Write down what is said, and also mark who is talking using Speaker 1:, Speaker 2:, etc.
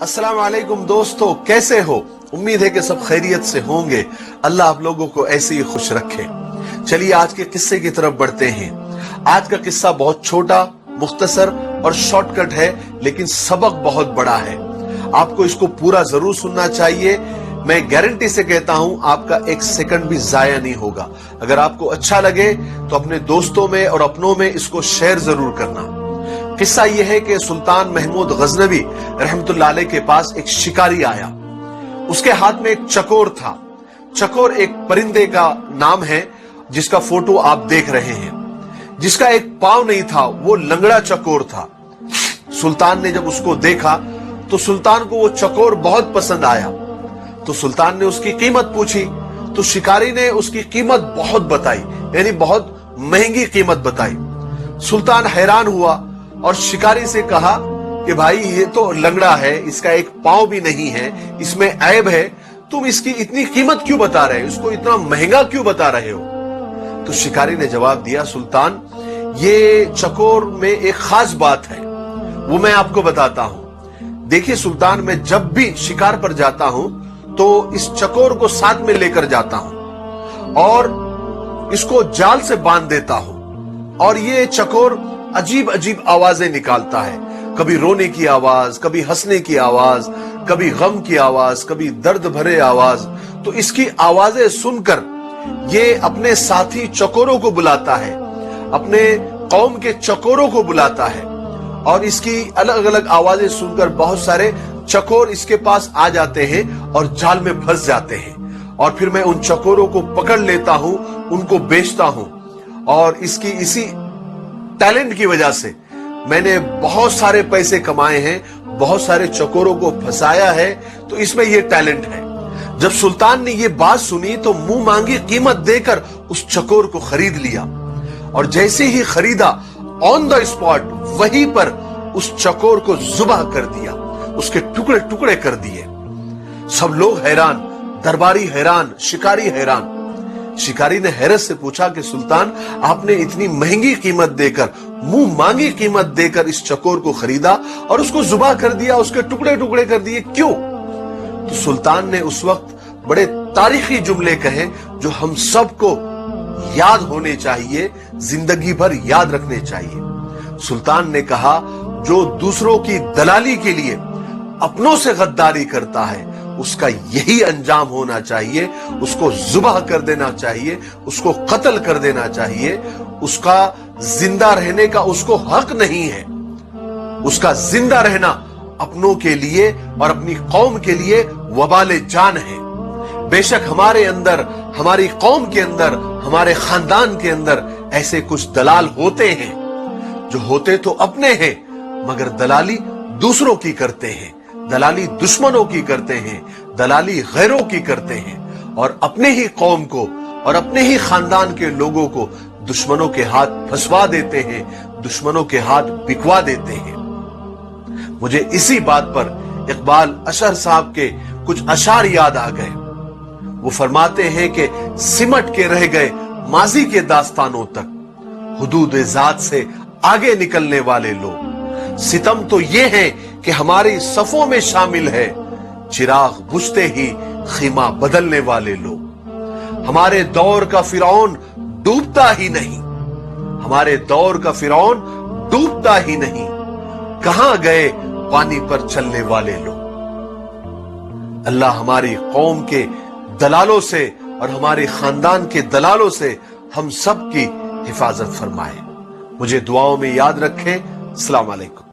Speaker 1: अस्सलाम वालेकुम दोस्तों, कैसे हो? उम्मीद है कि सब खैरियत से होंगे। अल्लाह आप लोगों को ऐसे ही खुश रखे। चलिए आज के किस्से की तरफ बढ़ते हैं। आज का किस्सा बहुत छोटा, मुख्तसर और शॉर्टकट है, लेकिन सबक बहुत बड़ा है। आपको इसको पूरा जरूर सुनना चाहिए। मैं गारंटी से कहता हूं आपका एक सेकंड भी जाया नहीं होगा। अगर आपको अच्छा लगे तो अपने दोस्तों में और अपनों में इसको शेयर जरूर करना। किस्सा यह है कि सुल्तान महमूद गजनवी रहमतुल्लाह अलैह के पास एक शिकारी आया। उसके हाथ में एक चकोर था। चकोर एक परिंदे का नाम है जिसका फोटो आप देख रहे हैं। जिसका एक पांव नहीं था, वो लंगड़ा चकोर था। सुल्तान ने जब उसको देखा तो सुल्तान को वो चकोर बहुत पसंद आया। तो सुल्तान ने उसकी कीमत पूछी तो शिकारी ने उसकी कीमत बहुत बताई, यानी बहुत महंगी कीमत बताई। सुल्तान हैरान हुआ और शिकारी से कहा कि भाई ये तो लंगड़ा है, इसका एक पांव भी नहीं है, इसमें ऐब है, तुम इसकी इतनी कीमत क्यों बता रहे हो, इसको इतना महंगा क्यों बता रहे हो? तो शिकारी ने जवाब दिया, सुल्तान ये चकोर में एक खास बात है, वो मैं आपको बताता हूं। देखिए सुल्तान, मैं जब भी शिकार पर जाता हूं तो इस चकोर को साथ में लेकर जाता हूं और इसको जाल से बांध देता हूं। और ये चकोर अजीब अजीब आवाजें निकालता है, कभी रोने की आवाज, कभी हंसने की आवाज, कभी गम की आवाज, कभी दर्द भरे आवाज। तो इसकी आवाजें सुनकर ये अपने साथी चकोरों को बुलाता है, अपने कौम के चकोरों को बुलाता है और इसकी अलग अलग आवाजें सुनकर बहुत सारे चकोर इसके पास आ जाते हैं और जाल में फंस जाते हैं। और फिर मैं उन चकोरों को पकड़ लेता हूं, उनको बेचता हूं। और इसकी इसी टैलेंट की वजह से मैंने बहुत सारे पैसे कमाए हैं, बहुत सारे चकोरों को फंसाया है, तो इसमें यह टैलेंट है। जब सुल्तान ने यह बात सुनी तो मुंह मांगी कीमत देकर उस चकोर को खरीद लिया। और जैसे ही खरीदा, ऑन द स्पॉट वहीं पर उस चकोर को जुबाह कर दिया, उसके टुकड़े टुकड़े कर दिए। सब लोग हैरान, दरबारी हैरान, शिकारी हैरान। शिकारी ने हैरत से पूछा कि सुल्तान, आपने इतनी महंगी कीमत देकर, मुंह मांगी कीमत देकर इस चकोर को खरीदा और उसको जुबाह कर दिया, उसके टुकड़े टुकड़े कर दिए, क्यों? तो सुल्तान ने उस वक्त बड़े तारीखी जुमले कहे जो हम सबको याद होने चाहिए, जिंदगी भर याद रखने चाहिए। सुल्तान ने कहा, जो दूसरों की दलाली के लिए अपनों से गद्दारी करता है उसका यही अंजाम होना चाहिए, उसको जुबाह कर देना चाहिए, उसको कत्ल कर देना चाहिए। उसका जिंदा रहने का उसको हक नहीं है। उसका जिंदा रहना अपनों के लिए और अपनी कौम के लिए वबाले जान है। बेशक हमारे अंदर, हमारी कौम के अंदर, हमारे खानदान के अंदर ऐसे कुछ दलाल होते हैं जो होते तो अपने हैं मगर दलाली दूसरों की करते हैं, दलाली दुश्मनों की करते हैं, दलाली गैरों की करते हैं और अपने ही कौम को और अपने ही खानदान के लोगों को दुश्मनों के हाथ फंसवा देते हैं, दुश्मनों के हाथ बिकवा देते हैं। मुझे इसी बात पर इकबाल अशर साहब के कुछ अशार याद आ गए। वो फरमाते हैं कि सिमट के रह गए माजी के दास्तानों तक, हुदूद जात से आगे निकलने वाले लोग। सितम तो ये है कि हमारी सफों में शामिल है, चिराग बुझते ही खीमा बदलने वाले लोग। हमारे दौर का फिरौन डूबता ही नहीं, हमारे दौर का फिरौन डूबता ही नहीं, कहां गए पानी पर चलने वाले लोग। अल्लाह हमारी कौम के दलालों से और हमारे खानदान के दलालों से हम सब की हिफाजत फरमाए। मुझे दुआओं में याद रखें। अस्सलाम वालेकुम।